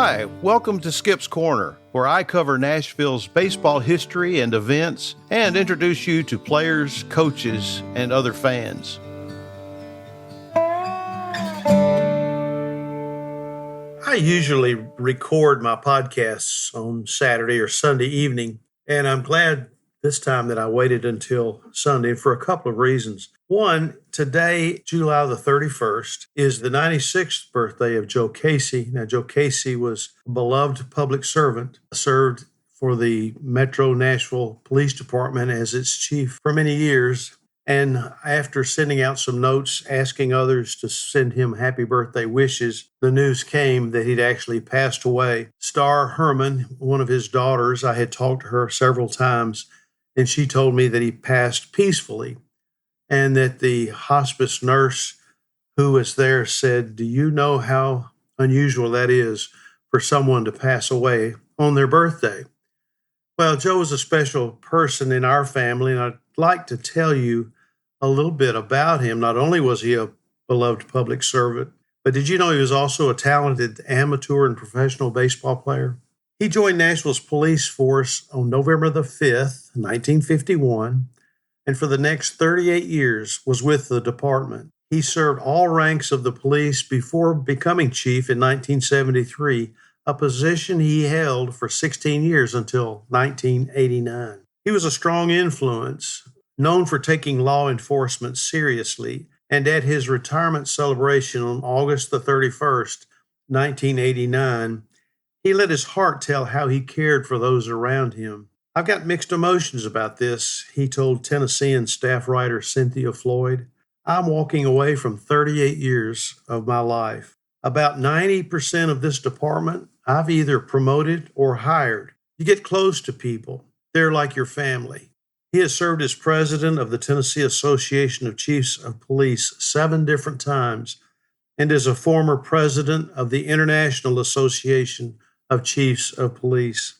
Hi, welcome to Skip's Corner, where I cover Nashville's baseball history and events and introduce you to players, coaches, and other fans. I usually record my podcasts on Saturday or Sunday evening, and I'm glad this time that I waited until Sunday for a couple of reasons. One, today, July the 31st, is the 96th birthday of Joe Casey. Now, Joe Casey was a beloved public servant, served for the Metro Nashville Police Department as its chief for many years. And after sending out some notes asking others to send him happy birthday wishes, the news came that he'd actually passed away. Star Herman, one of his daughters, I had talked to her several times, and she told me that he passed peacefully, and that the hospice nurse who was there said, "Do you know how unusual that is for someone to pass away on their birthday?" Well, Joe was a special person in our family, and I'd like to tell you a little bit about him. Not only was he a beloved public servant, but did you know he was also a talented amateur and professional baseball player? He joined Nashville's police force on November the 5th, 1951, and for the next 38 years was with the department. He served all ranks of the police before becoming chief in 1973, a position he held for 16 years until 1989. He was a strong influence, known for taking law enforcement seriously, and at his retirement celebration on August the 31st, 1989, he let his heart tell how he cared for those around him. "I've got mixed emotions about this," he told Tennessean staff writer Cynthia Floyd. "I'm walking away from 38 years of my life. About 90% of this department I've either promoted or hired. You get close to people. They're like your family." He has served as president of the Tennessee Association of Chiefs of Police 7 different times and is a former president of the International Association of Chiefs of Police.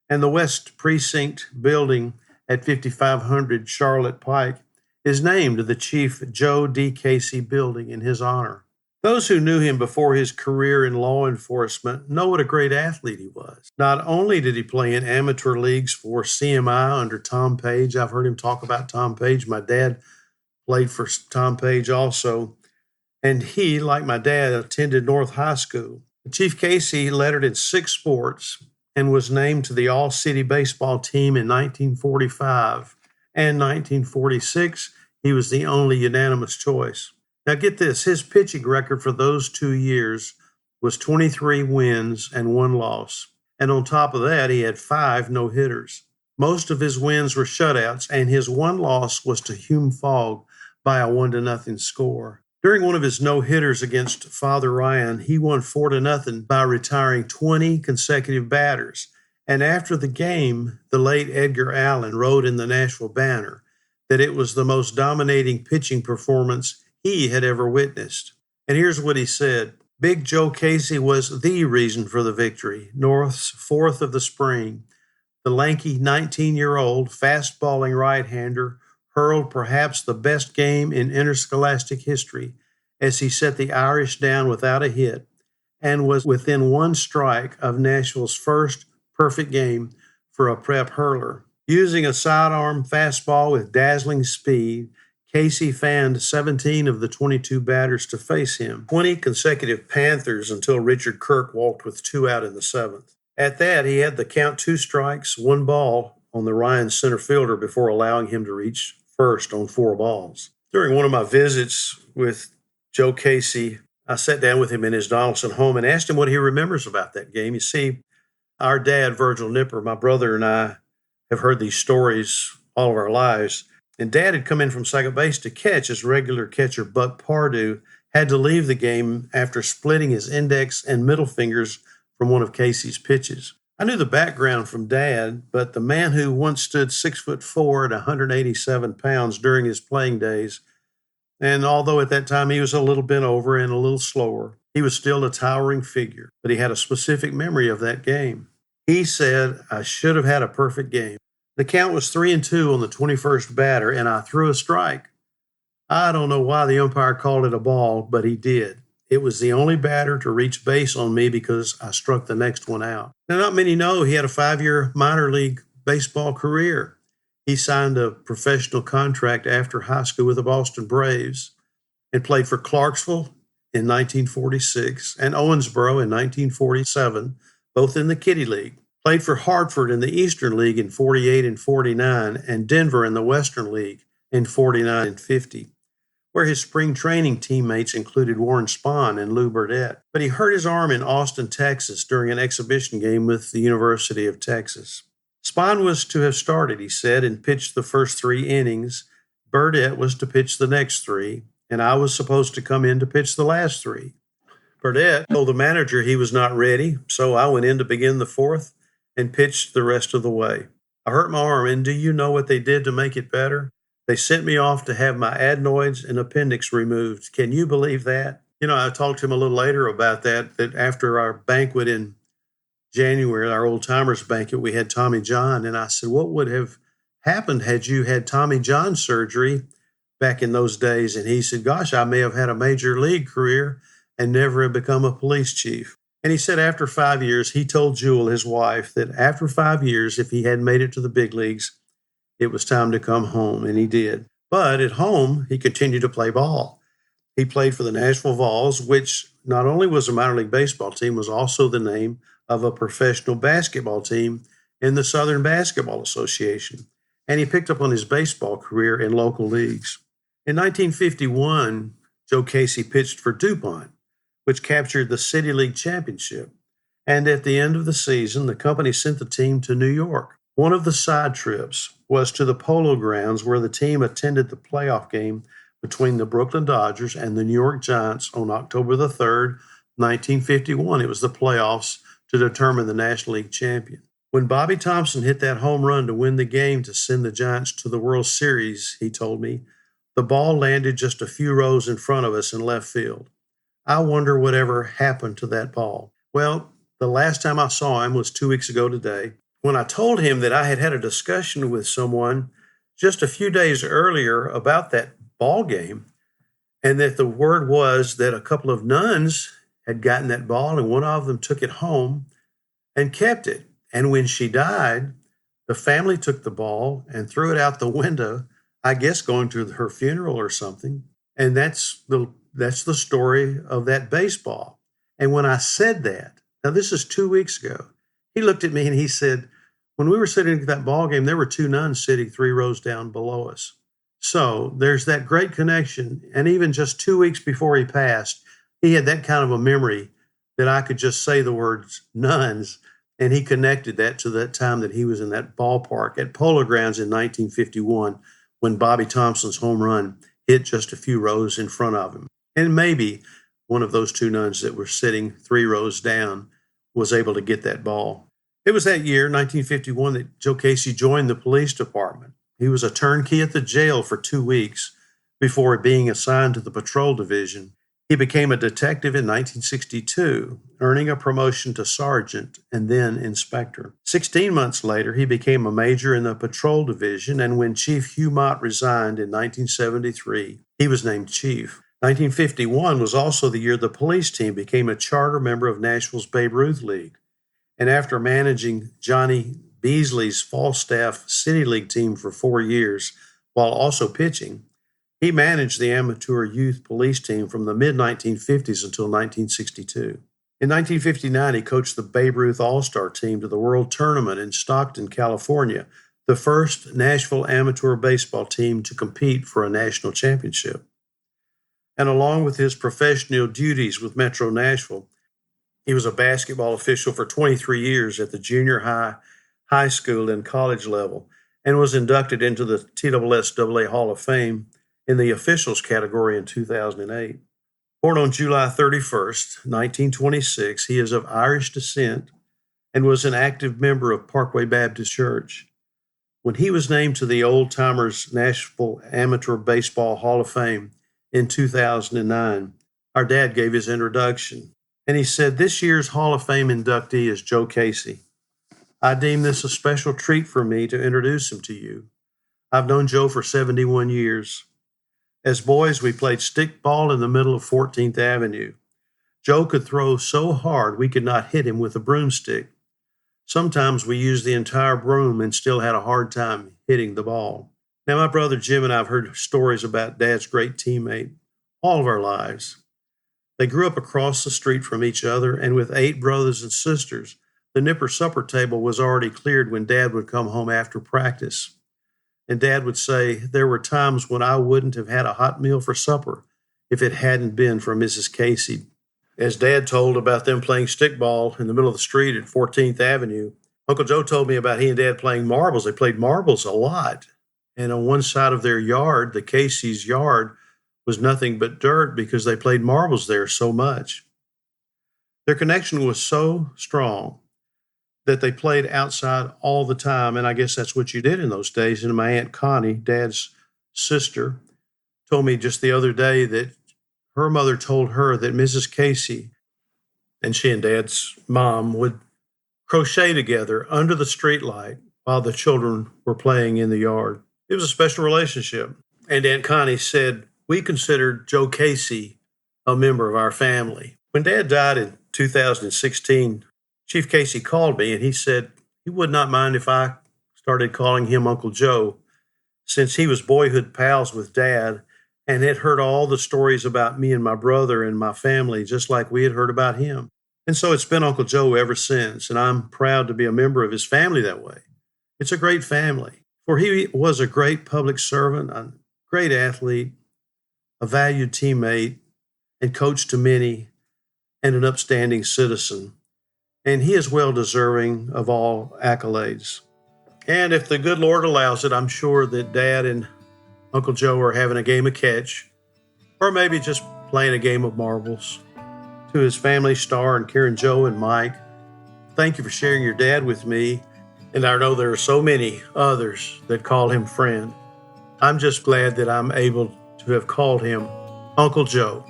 And the West Precinct building at 5500 Charlotte Pike is named the Chief Joe D. Casey Building in his honor. Those who knew him before his career in law enforcement know what a great athlete he was. Not only did he play in amateur leagues for CMI under Tom Page. I've heard him talk about Tom Page. My dad played for Tom Page also. And he, like my dad, attended North High School. Chief Casey lettered in 6 sports and was named to the All-City baseball team in 1945. And 1946, he was the only unanimous choice. Now get this, his pitching record for those 2 years was 23 wins and 1 loss. And on top of that, he had 5 no-hitters. Most of his wins were shutouts, and his 1 loss was to Hume Fogg by a 1-0 score. During one of his no-hitters against Father Ryan, he won 4-0 by retiring 20 consecutive batters. And after the game, the late Edgar Allen wrote in the Nashville Banner that it was the most dominating pitching performance he had ever witnessed. And here's what he said: "Big Joe Casey was the reason for the victory. North's 4th of the spring. The lanky 19-year-old fast-balling right-hander hurled perhaps the best game in interscholastic history as he set the Irish down without a hit and was within 1 strike of Nashville's first perfect game for a prep hurler. Using a sidearm fastball with dazzling speed, Casey fanned 17 of the 22 batters to face him, 20 consecutive Panthers until Richard Kirk walked with 2 out in the 7th. At that, he had the count 2 strikes, 1 ball on the Ryan center fielder before allowing him to reach first on 4 balls. During one of my visits with Joe Casey, I sat down with him in his Donaldson home and asked him what he remembers about that game. You see, our dad, Virgil Nipper, my brother and I have heard these stories all of our lives. And Dad had come in from second base to catch as regular catcher Buck Pardue had to leave the game after splitting his index and middle fingers from one of Casey's pitches. I knew the background from Dad, but the man who once stood 6'4" and 187 pounds during his playing days, and although at that time he was a little bent over and a little slower, he was still a towering figure. But he had a specific memory of that game. He said, "I should have had a perfect game. The count was 3-2 on the 21st batter, and I threw a strike. I don't know why the umpire called it a ball, but he did. It was the only batter to reach base on me because I struck the next one out. Now, not many know he had a 5-year minor league baseball career. He signed a professional contract after high school with the Boston Braves and played for Clarksville in 1946 and Owensboro in 1947, both in the Kitty League. Played for Hartford in the Eastern League in 48 and 49 and Denver in the Western League in 49 and 50, where his spring training teammates included Warren Spahn and Lou Burdett. But he hurt his arm in Austin, Texas during an exhibition game with the University of Texas. Spahn was to have started, he said, and pitched the first 3 innings. Burdett was to pitch the next 3, and I was supposed to come in to pitch the last 3. Burdett told the manager he was not ready, so I went in to begin the 4th and pitched the rest of the way. I hurt my arm, and do you know what they did to make it better? They sent me off to have my adenoids and appendix removed. Can you believe that? I talked to him a little later about that after our banquet in January, our old timers banquet, we had Tommy John. And I said, what would have happened had you had Tommy John surgery back in those days? And he said, gosh, I may have had a major league career and never have become a police chief. And he said after 5 years, he told Jewel, his wife, that after 5 years, if he hadn't made it to the big leagues, it was time to come home, and he did. But at home, he continued to play ball. He played for the Nashville Vols, which not only was a minor league baseball team, was also the name of a professional basketball team in the Southern Basketball Association. And he picked up on his baseball career in local leagues. In 1951, Joe Casey pitched for DuPont, which captured the City League championship. And at the end of the season, the company sent the team to New York. One of the side trips was to the Polo Grounds, where the team attended the playoff game between the Brooklyn Dodgers and the New York Giants on October the 3rd, 1951. It was the playoffs to determine the National League champion. When Bobby Thompson hit that home run to win the game to send the Giants to the World Series, he told me, the ball landed just a few rows in front of us in left field. I wonder whatever happened to that ball. Well, the last time I saw him was 2 weeks ago today, when I told him that I had had a discussion with someone just a few days earlier about that ball game, and that the word was that a couple of nuns had gotten that ball and one of them took it home and kept it. And when she died, the family took the ball and threw it out the window, I guess going to her funeral or something. And that's the story of that baseball. And when I said that, now this is 2 weeks ago, he looked at me and he said, when we were sitting at that ball game, there were 2 nuns sitting 3 rows down below us. So there's that great connection. And even just 2 weeks before he passed, he had that kind of a memory that I could just say the words nuns. And he connected that to that time that he was in that ballpark at Polo Grounds in 1951 when Bobby Thompson's home run hit just a few rows in front of him. And maybe one of those 2 nuns that were sitting 3 rows down was able to get that ball. It was that year, 1951, that Joe Casey joined the police department. He was a turnkey at the jail for 2 weeks before being assigned to the patrol division. He became a detective in 1962, earning a promotion to sergeant and then inspector. 16 months later, he became a major in the patrol division, and when Chief Hugh Mott resigned in 1973, he was named chief. 1951 was also the year the police team became a charter member of Nashville's Babe Ruth League. And after managing Johnny Beasley's Falstaff City League team for 4 years while also pitching, he managed the amateur youth police team from the mid-1950s until 1962. In 1959, he coached the Babe Ruth All-Star team to the World Tournament in Stockton, California, the first Nashville amateur baseball team to compete for a national championship. And along with his professional duties with Metro Nashville, he was a basketball official for 23 years at the junior high school, and college level, and was inducted into the TSSAA Hall of Fame in the officials category in 2008. Born on July 31st, 1926, he is of Irish descent and was an active member of Parkway Baptist Church. When he was named to the Old Timers Nashville Amateur Baseball Hall of Fame in 2009, our dad gave his introduction. And he said, this year's Hall of Fame inductee is Joe Casey. I deem this a special treat for me to introduce him to you. I've known Joe for 71 years. As boys, we played stickball in the middle of 14th Avenue. Joe could throw so hard we could not hit him with a broomstick. Sometimes we used the entire broom and still had a hard time hitting the ball. Now, my brother Jim and I have heard stories about Dad's great teammate all of our lives. They grew up across the street from each other, and with 8 brothers and sisters, the Nipper supper table was already cleared when Dad would come home after practice. And Dad would say, there were times when I wouldn't have had a hot meal for supper if it hadn't been for Mrs. Casey. As Dad told about them playing stickball in the middle of the street at 14th Avenue, Uncle Joe told me about he and Dad playing marbles. They played marbles a lot. And on one side of their yard, the Casey's yard, was nothing but dirt because they played marbles there so much. Their connection was so strong that they played outside all the time, and I guess that's what you did in those days. And my Aunt Connie, Dad's sister, told me just the other day that her mother told her that Mrs. Casey and she and Dad's mom would crochet together under the streetlight while the children were playing in the yard. It was a special relationship. And Aunt Connie said, we considered Joe Casey a member of our family. When Dad died in 2016, Chief Casey called me and he said he would not mind if I started calling him Uncle Joe, since he was boyhood pals with Dad and had heard all the stories about me and my brother and my family, just like we had heard about him. And so it's been Uncle Joe ever since, and I'm proud to be a member of his family that way. It's a great family, for he was a great public servant, a great athlete, a valued teammate, and coach to many, and an upstanding citizen. And he is well deserving of all accolades. And if the good Lord allows it, I'm sure that Dad and Uncle Joe are having a game of catch, or maybe just playing a game of marbles. To his family, Star and Karen, Joe, and Mike, thank you for sharing your dad with me. And I know there are so many others that call him friend. I'm just glad that I'm able to have called him Uncle Joe,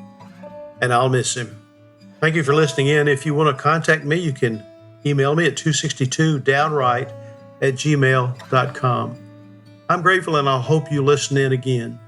and I'll miss him. Thank you for listening in. If you want to contact me, you can email me at 262downright@gmail.com. I'm grateful, and I'll hope you listen in again.